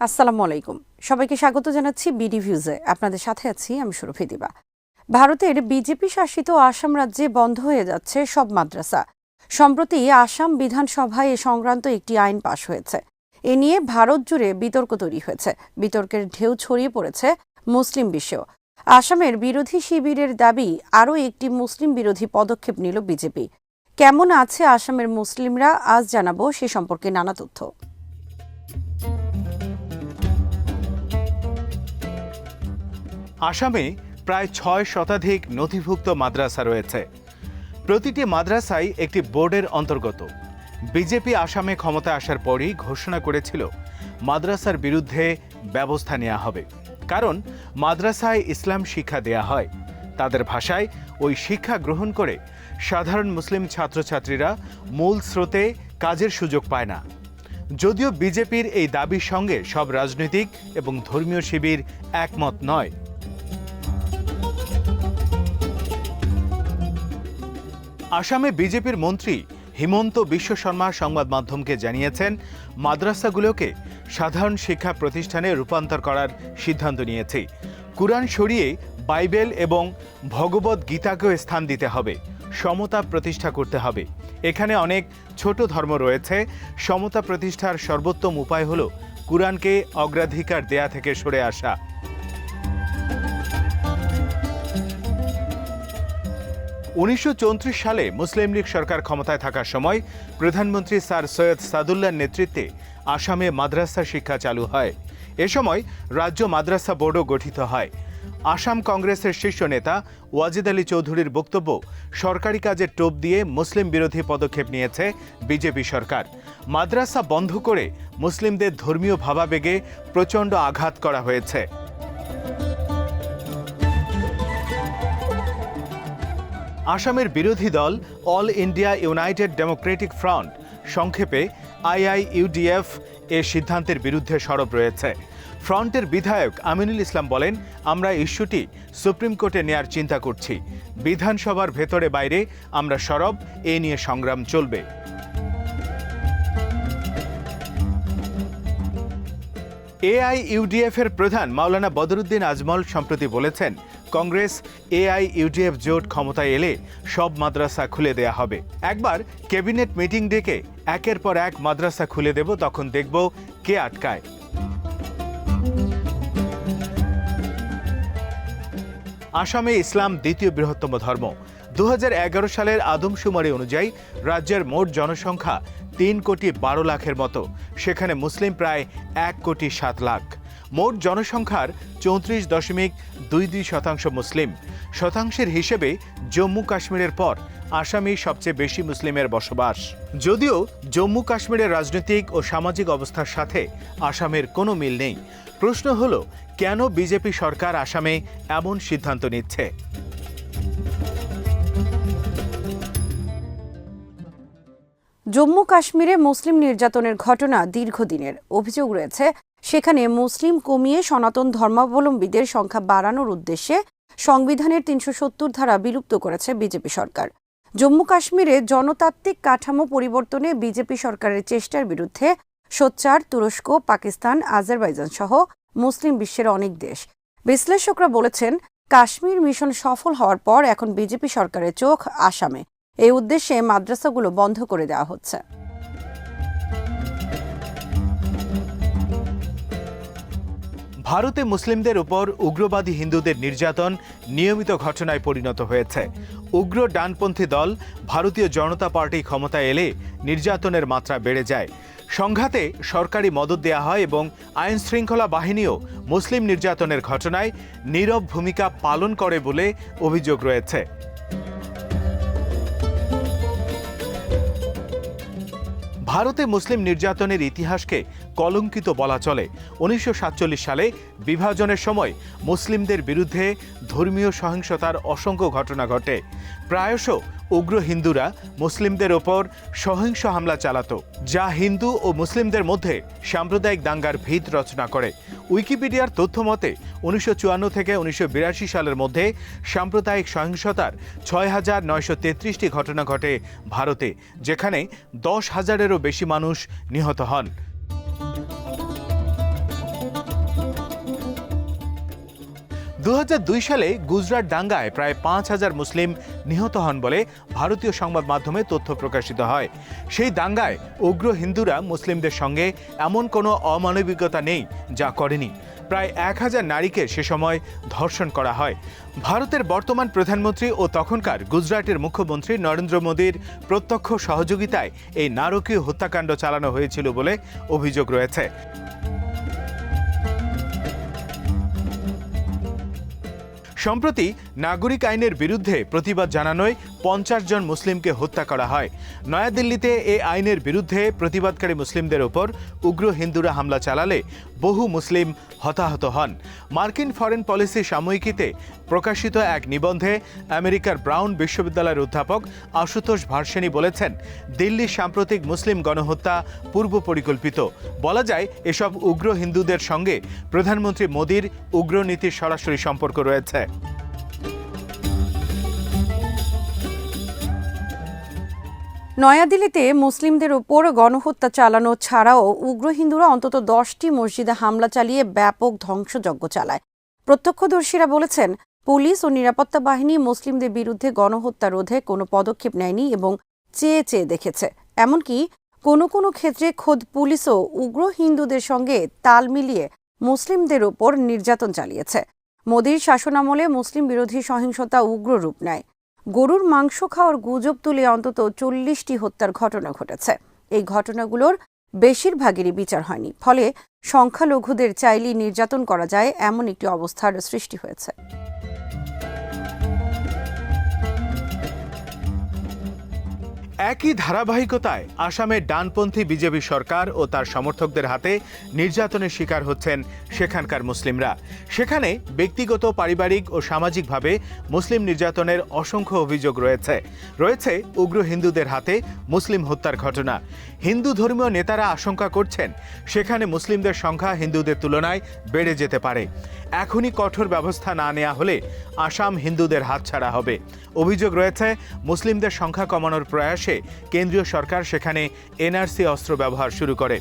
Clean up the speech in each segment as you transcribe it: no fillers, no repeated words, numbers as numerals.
আসসালামু আলাইকুম। সবাইকে স্বাগত জানাচ্ছি বিডি ভিউজে। আপনাদের সাথে আছি আমি সুরভি দিবা। ভারতের বিজেপি শাসিত আসাম রাজ্যে বন্ধ হয়ে যাচ্ছে সব মাদ্রাসা। সম্প্রতি আসাম বিধানসভায় এ সংক্রান্ত একটি আইন পাশ হয়েছে। এ নিয়ে ভারত জুড়ে বিতর্ক তৈরি হয়েছে। বিতর্কের ঢেউ ছড়িয়ে পড়েছে মুসলিম বিশ্বেও। আসামের বিরোধী শিবিরের দাবি, আরও একটি মুসলিম বিরোধী পদক্ষেপ নিল বিজেপি। কেমন আছে আসামের মুসলিমরা, আজ জানাবো সে সম্পর্কে নানা তথ্য। আসামে প্রায় ৬ শতাধিক নথিভুক্ত মাদ্রাসা রয়েছে। প্রতিটি মাদ্রাসাই একটি বোর্ডের অন্তর্গত। বিজেপি আসামে ক্ষমতায় আসার পরই ঘোষণা করেছিল মাদ্রাসার বিরুদ্ধে ব্যবস্থা নেওয়া হবে, কারণ মাদ্রাসায় ইসলাম শিক্ষা দেয়া হয়। তাদের ভাষায় ওই শিক্ষা গ্রহণ করে সাধারণ মুসলিম ছাত্রছাত্রীরা মূল স্রোতে কাজের সুযোগ পায় না। যদিও বিজেপির এই দাবির সঙ্গে সব রাজনৈতিক এবং ধর্মীয় শিবির একমত নয়। আসামে বিজেপির মন্ত্রী হিমন্ত বিশ্ব শর্মা সংবাদ মাধ্যমকে জানিয়েছেন, মাদ্রাসাগুলোকে সাধারণ শিক্ষা প্রতিষ্ঠানে রূপান্তর করার সিদ্ধান্ত নিয়েছে। কুরআন সরিয়ে বাইবেল এবং ভগবত গীতাকেও স্থান দিতে হবে। সমতা প্রতিষ্ঠা করতে হবে। এখানে অনেক ছোট ধর্ম রয়েছে। সমতা প্রতিষ্ঠার সর্বোত্তম উপায় হল কুরআনকে অগ্রাধিকার দেয়া থেকে সরে আসা। ১৯৩৪ সালে মুসলিম লীগ সরকার ক্ষমতায় থাকার সময় প্রধানমন্ত্রী স্যার সৈয়দ সাদুল্লাহর নেতৃত্বে আসামে মাদ্রাসা শিক্ষা চালু হয়। এ সময় রাজ্য মাদ্রাসা বোর্ডও গঠিত হয়। আসাম কংগ্রেসের শীর্ষ নেতা ওয়াজিদ আলী চৌধুরীর বক্তব্য, সরকারি কাজে টোপ দিয়ে মুসলিম বিরোধী পদক্ষেপ নিয়েছে বিজেপি সরকার। মাদ্রাসা বন্ধ করে মুসলিমদের ধর্মীয় ভাবাবেগে প্রচণ্ড আঘাত করা হয়েছে। আসামের বিরোধী দল all India United Democratic front, সংক্ষেপে আইআইইউডিএফ, এ সিদ্ধান্তের বিরুদ্ধে সরব রয়েছে। ফ্রন্টের বিধায়ক আমিনুল ইসলাম বলেন, আমরা ইস্যুটি সুপ্রিম কোর্টে নেয়ার চিন্তা করছি। বিধানসভার ভেতরে বাইরে আমরা সরব, এ নিয়ে সংগ্রাম চলবে। এআইইউডিএফ এর প্রধান মাওলানা বদরুদ্দিন আজমল সম্প্রতি বলেছেন, কংগ্রেস এআইইউডিএফ জোট ক্ষমতায় এলে সব মাদ্রাসা খুলে দেয়া হবে। একবার ক্যাবিনেট মিটিং ডেকে একের পর এক মাদ্রাসা খুলে দেব, তখন দেখব কে আটকায়। আসামে ইসলাম দ্বিতীয় বৃহত্তম ধর্ম। ২০১১ সালের আদমশুমারি অনুযায়ী রাজ্যের মোট জনসংখ্যা ৩,১২,০০,০০০ মতো। সেখানে মুসলিম প্রায় ১,৭,০০,০০০। মোট জনসংখ্যার ৩৪.22% মুসলিম। শতাংশের হিসেবে জম্মু কাশ্মীরের পর আসামেই সবচেয়ে বেশি মুসলিমের বসবাস। যদিও জম্মু কাশ্মীরের রাজনৈতিক ও সামাজিক অবস্থার সাথে আসামের কোনো মিল নেই। প্রশ্ন হলো, কেন বিজেপি সরকার আসামে এমন সিদ্ধান্ত নিচ্ছে? জম্মু কাশ্মীরে মুসলিম নির্যাতনের ঘটনা দীর্ঘদিনের। অভিযোগ রয়েছে, সেখানে মুসলিম কমিয়ে সনাতন ধর্মাবলম্বীদের সংখ্যা বাড়ানোর উদ্দেশ্যে সংবিধানের ৩৭০ ধারা বিলুপ্ত করেছে বিজেপি সরকার। জম্মু কাশ্মীরে জনতাত্ত্বিক কাঠামো পরিবর্তনে বিজেপি সরকারের চেষ্টার বিরুদ্ধে সোচ্চার তুরস্ক, পাকিস্তান, আজারবাইজান সহ মুসলিম বিশ্বের অনেক দেশ। বিশ্লেষকরা বলেছেন, কাশ্মীর মিশন সফল হওয়ার পর এখন বিজেপি সরকারের চোখ আসামে। এই উদ্দেশ্যে মাদ্রাসাগুলো বন্ধ করে দেওয়া হচ্ছে। ভারতে মুসলিমদের উপর উগ্রবাদী হিন্দুদের নির্যাতন নিয়মিত ঘটনায় পরিণত হয়েছে। উগ্র ডানপন্থী দল ভারতীয় জনতা পার্টি ক্ষমতায় এলে নির্যাতনের মাত্রা বেড়ে যায়। সংঘাতে সরকারি মদত দেয়া হয় এবং আইন শৃঙ্খলা বাহিনীও মুসলিম নির্যাতনের ঘটনায় নীরব ভূমিকা পালন করে বলে অভিযোগ রয়েছে। ভারতে মুসলিম নির্যাতনের ইতিহাসকে কলঙ্কিত বলা চলে। ১৯৪৭ সালে বিভাজনের সময় মুসলিমদের বিরুদ্ধে ধর্মীয় সহিংসতার অসংখ্য ঘটনা ঘটে। প্রায়শ উগ্র হিন্দুরা মুসলিমদের ওপর সহিংস হামলা চালাতো, যা হিন্দু ও মুসলিমদের মধ্যে সাম্প্রদায়িক দাঙ্গার ভিত রচনা করে। উইকিপিডিয়ার তথ্য মতে ১৯৫৪ থেকে ১৯৮২ সালের মধ্যে সাম্প্রদায়িক সহিংসতার ৬,৯৩৩টি ঘটনা ঘটে ভারতে, যেখানে ১০,০০০-এরও বেশি মানুষ নিহত হন। 2002 সালে গুজরাট দাঙ্গায় প্রায় 5,000 মুসলিম নিহত হন বলে ভারতীয় সংবাদ মাধ্যমে তথ্য প্রকাশিত হয়। সেই দাঙ্গায় উগ্র হিন্দুরা মুসলিমদের সঙ্গে এমন কোনো অমানবিকতা নেই যা করেনি। প্রায় 1,000 নারীকে সে সময় ধর্ষণ করা হয়। ভারতের বর্তমান প্রধানমন্ত্রী ও তখনকার গুজরাটের মুখ্যমন্ত্রী নরেন্দ্র মোদীর প্রত্যক্ষ সহযোগিতায় এই নারকীয় হত্যাকাণ্ড চালানো হয়েছিল বলে অভিযোগ রয়েছে। সম্প্রতি নাগরিক আইনের বিরুদ্ধে প্রতিবাদ জানানোয় 50 জন মুসলিমকে হত্যা করা হয়। নয়াদিল্লিতে এই আইনের বিরুদ্ধে প্রতিবাদকারী মুসলিমদের ওপর উগ্র হিন্দুরা হামলা চালালে বহু মুসলিম হতাহত হন। মার্কিন ফরেন পলিসি সাময়িকীতে প্রকাশিত এক নিবন্ধে আমেরিকার ব্রাউন বিশ্ববিদ্যালয়ের অধ্যাপক আশুতোষ ভার্সেনি বলেছেন, দিল্লির সাম্প্রতিক মুসলিম গণহত্যা পূর্ব পরিকল্পিত। বলা যায় এসব উগ্র হিন্দুদের সঙ্গে প্রধানমন্ত্রী মোদীর উগ্রনীতির সরাসরি সম্পর্ক রয়েছে। নয়াদিল্লিতে মুসলিমদের উপর গণহত্যা চালানো ছাড়াও উগ্র হিন্দুরা অন্তত 10টি মসজিদে হামলা চালিয়ে ব্যাপক ধ্বংসযজ্ঞ চালায়। প্রত্যক্ষদর্শীরা বলেছেন, পুলিশ ও নিরাপত্তা বাহিনী মুসলিমদের বিরুদ্ধে গণহত্যা রোধে কোনো পদক্ষেপ নেয়নি এবং চেয়ে চেয়ে দেখেছে। এমনকি কোনো কোনো ক্ষেত্রে খোদ পুলিশও উগ্র হিন্দুদের সঙ্গে তাল মিলিয়ে মুসলিমদের ওপর নির্যাতন চালিয়েছে। মোদীর শাসনামলে মুসলিম বিরোধী সহিংসতা উগ্র রূপ নেয়। গরুর মাংস খাওয়ার গুজব তুলে অন্তত 40টি হত্যার ঘটনা ঘটেছে। এই ঘটনাগুলোর বেশিরভাগেরই বিচার হয়নি, ফলে সংখ্যালঘুদের চাইলেই নির্যাতন করা যায় এমন একটি অবস্থার সৃষ্টি হয়েছে। একই ধারাবাহিকতায় আসামের ডানপন্থী বিজেপি সরকার ও তার সমর্থকদের হাতে নির্যাতনের শিকার হচ্ছেন সেখানকার মুসলিমরা। সেখানে ব্যক্তিগত, পারিবারিক ও সামাজিকভাবে মুসলিম নির্যাতনের অসংখ্য অভিযোগ রয়েছে উগ্র হিন্দুদের হাতে মুসলিম হত্যার ঘটনা। হিন্দু ধর্মীয় নেতারা আশঙ্কা করছেন সেখানে মুসলিমদের সংখ্যা হিন্দুদের তুলনায় বেড়ে যেতে পারে। এখনই কঠোর ব্যবস্থা না নেওয়া হলে আসাম হিন্দুদের হাতছাড়া হবে। অভিযোগ রয়েছে মুসলিমদের সংখ্যা কমানোর প্রয়াসে কেন্দ্রীয় সরকার সেখানে এনআরসি অস্ত্র ব্যবহার শুরু করে।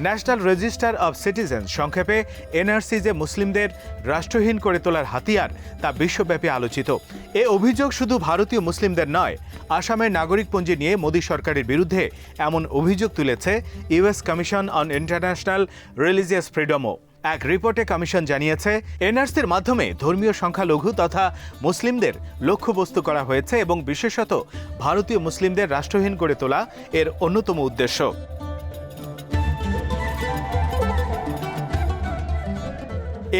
ন্যাশনাল রেজিস্টার অব সিটিজেন্স, সংক্ষেপে এনআরসি, যে মুসলিমদের রাষ্ট্রহীন করে তোলার হাতিয়ার, তা বিশ্বব্যাপী আলোচিত। এ অভিযোগ শুধু ভারতীয় মুসলিমদের নয়, আসামের নাগরিকপঞ্জি নিয়ে মোদী সরকারের বিরুদ্ধে এমন অভিযোগ তুলেছে US commission on international religious ফ্রিডমও। এক রিপোর্টে কমিশন জানিয়েছে, এনআরসির মাধ্যমে ধর্মীয় সংখ্যালঘু তথা মুসলিমদের লক্ষ্যবস্তু করা হয়েছে এবং বিশেষত ভারতীয় মুসলিমদের রাষ্ট্রহীন করে তোলা এর অন্যতম উদ্দেশ্য।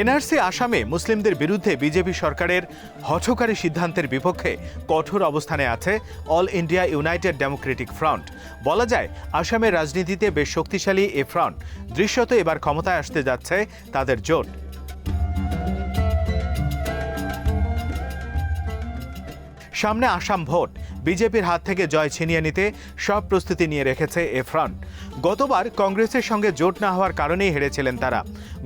এনআরসি আসামে মুসলিমদের বিরুদ্ধে বিজেপি সরকারের হঠকারী সিদ্ধান্তের বিপক্ষে কঠোর অবস্থানে আছে all India United Democratic front. বলা যায় আসামের রাজনীতিতে বেশ শক্তিশালী এ ফ্রন্ট। দৃশ্যত এবার ক্ষমতায় আসতে যাচ্ছে তাদের জোট। সামনে আসাম ভোট। বিজেপির হাত থেকে জয় ছিনিয়ে নিতে সব প্রস্তুতি নিয়ে রেখেছে এ ফ্রন্ট। গতবার কংগ্রেসের সঙ্গে জোট না হওয়ার কারণেই হেরেছিলেন তারা।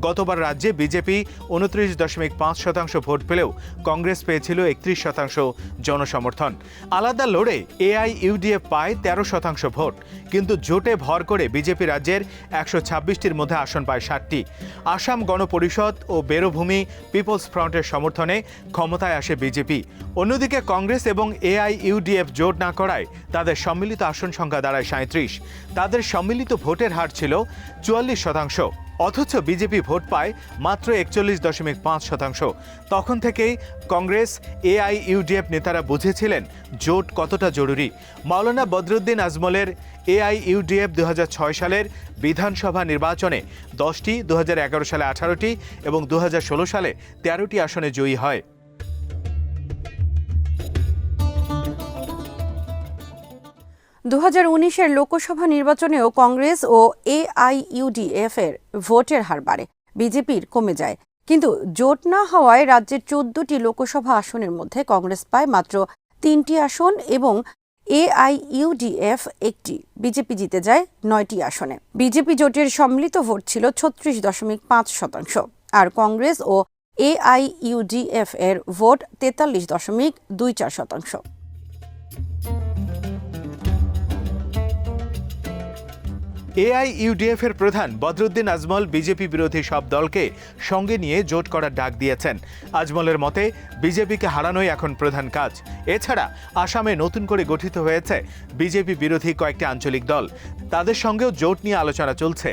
গতবার রাজ্যে বিজেপি 29.5% ভোট পেলেও কংগ্রেস পেয়েছিল 31% জনসমর্থন। আলাদা লড়ে এআইইউডিএফ পায় 13% ভোট। কিন্তু জোটে ভর করে বিজেপি রাজ্যের 126টির মধ্যে আসন পায় 60টি। আসাম গণপরিষদ ও বেরোভূমি পিপলস ফ্রন্টের সমর্থনে ক্ষমতায় আসে বিজেপি। অন্যদিকে কংগ্রেস এবং এআইইউডিএফ জোট না করায় তাদের সম্মিলিত আসন সংখ্যা দাঁড়ায় 37। তাদের সম্মিলিত ভোটের হার ছিল 44%। অথচ বিজেপি ভোট পায় মাত্র 41.5%। তখন থেকেই কংগ্রেস, এআইইউডিএফ নেতারা বুঝেছিলেন জোট কতটা জরুরি। মাওলানা বদরুদ্দিন আজমলের এআইইউডিএফ 2006 সালের বিধানসভা নির্বাচনে 10টি, 2011 সালে 18টি এবং 2016 সালে 13টি আসনে জয়ী হয়। 2019-এর লোকসভা নির্বাচনেও কংগ্রেস ও এআইইউডিএফ এর ভোটের হার বাড়ে, বিজেপির কমে যায়। কিন্তু জোট না হওয়ায় রাজ্যের 14টি লোকসভা আসনের মধ্যে কংগ্রেস পায় মাত্র 3টি আসন এবং এআইইউডিএফ 1টি। বিজেপি জিতে যায় 9টি আসনে। বিজেপি জোটের সম্মিলিত ভোট ছিল 36.5%, আর কংগ্রেস ও এআইইউডিএফ এর ভোট 43.24%। এআইইউডিএফ এর প্রধান বদরুদ্দিন আজমল বিজেপি বিরোধী সব দলকে সঙ্গে নিয়ে জোট করার ডাক দিয়েছেন। আজমলের মতে বিজেপিকে হারানোই এখন প্রধান কাজ। এছাড়া আসামে নতুন করে গঠিত হয়েছে বিজেপি বিরোধী কয়েকটি আঞ্চলিক দল, তাদের সঙ্গেও জোট নিয়ে আলোচনা চলছে।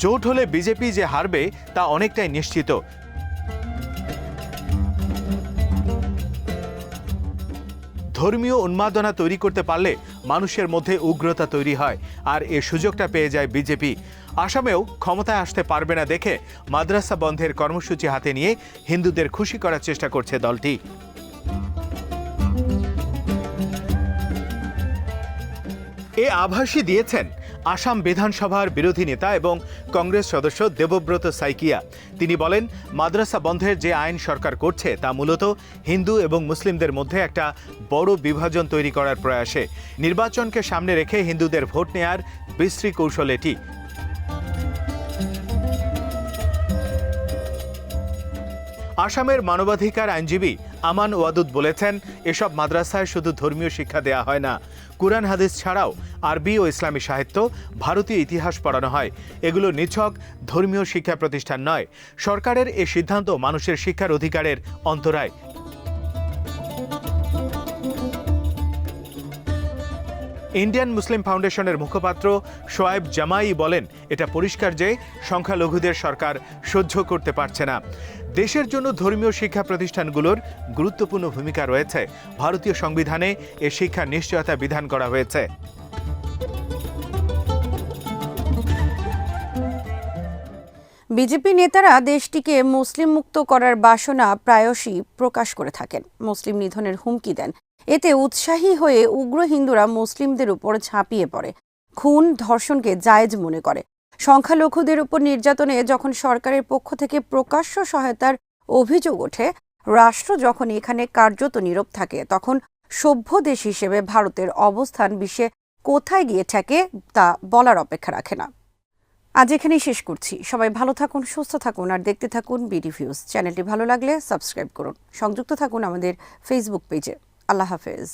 জোট হলে বিজেপি যে হারবে তা অনেকটাই নিশ্চিত। ধর্মীয় উন্মাদনা তৈরি করতে পারলে মানুষের মধ্যে উগ্রতা তৈরি হয়, আর এ সুযোগটা পেয়ে যায় বিজেপি। আসামেও ক্ষমতায় আসতে পারবে না দেখে মাদ্রাসা বন্ধের কর্মসূচি হাতে নিয়ে হিন্দুদের খুশি করার চেষ্টা করছে দলটি। এ আভাসই দিয়েছেন আসাম বিধানসভার বিরোধী নেতা এবং কংগ্রেস সদস্য দেবব্রত সাইকিয়া। তিনি বলেন, মাদ্রাসা বন্ধের যে আইন সরকার করছে তা মূলত হিন্দু এবং মুসলিমদের মধ্যে একটা বড় বিভাজন তৈরি করার প্রয়াসে। নির্বাচনকে সামনে রেখে হিন্দুদের ভোট নেয়ার বিশ্রী কৌশল এটি। আসামের মানবাধিকার আইনজীবী আমান ওয়াদুদ বলেছেন, এসব মাদ্রাসায় শুধু ধর্মীয় শিক্ষা দেয়া হয় না, কুরআন হাদিস ছাড়াও আরবি ও ইসলামী সাহিত্য, ভারতীয় ইতিহাস পড়ানো হয়। এগুলো নিছক ধর্মীয় শিক্ষা প্রতিষ্ঠান নয়। সরকারের এ সিদ্ধান্ত মানুষের শিক্ষার অধিকারের অন্তরায়। ইন্ডিয়ান মুসলিম ফাউন্ডেশনের মুখপাত্র শোয়েব জামাই বলেন, এটা পরিষ্কার যে সংখ্যালঘুদের সরকার সহ্য করতে পারছে না। দেশের জন্য ধর্মীয় শিক্ষা প্রতিষ্ঠানগুলোর গুরুত্বপূর্ণ ভূমিকা রয়েছে। ভারতীয় সংবিধানে এ শিক্ষার নিশ্চয়তা বিধান করা হয়েছে। বিজেপি নেতারা দেশটিকে মুসলিম মুক্ত করার বাসনা প্রায়শই প্রকাশ করে থাকেন, মুসলিম নিধনের হুমকি দেন। এতে উৎসাহী হয়ে উগ্র হিন্দুরা মুসলিমদের উপর ঝাঁপিয়ে পড়ে, খুন ধর্ষণকে জায়েজ মনে করে। সংখ্যালঘুদের উপর নির্যাতনে যখন সরকারের পক্ষ থেকে প্রকাশ্য সহায়তার অভিযোগ ওঠে, রাষ্ট্র যখন এখানে কার্যত নীরব থাকে, তখন সভ্য দেশ হিসেবে ভারতের অবস্থান বিশ্বে কোথায় গিয়ে ঠেকে তা বলার অপেক্ষা রাখে না। আজ এখানেই শেষ করছি। সবাই ভালো থাকুন, সুস্থ থাকুন আর দেখতে থাকুন বিডি ভিউজ। চ্যানেলটি ভালো লাগলে সাবস্ক্রাইব করুন, সংযুক্ত থাকুন আমাদের ফেসবুক পেজে। আল্লাহ হাফেজ।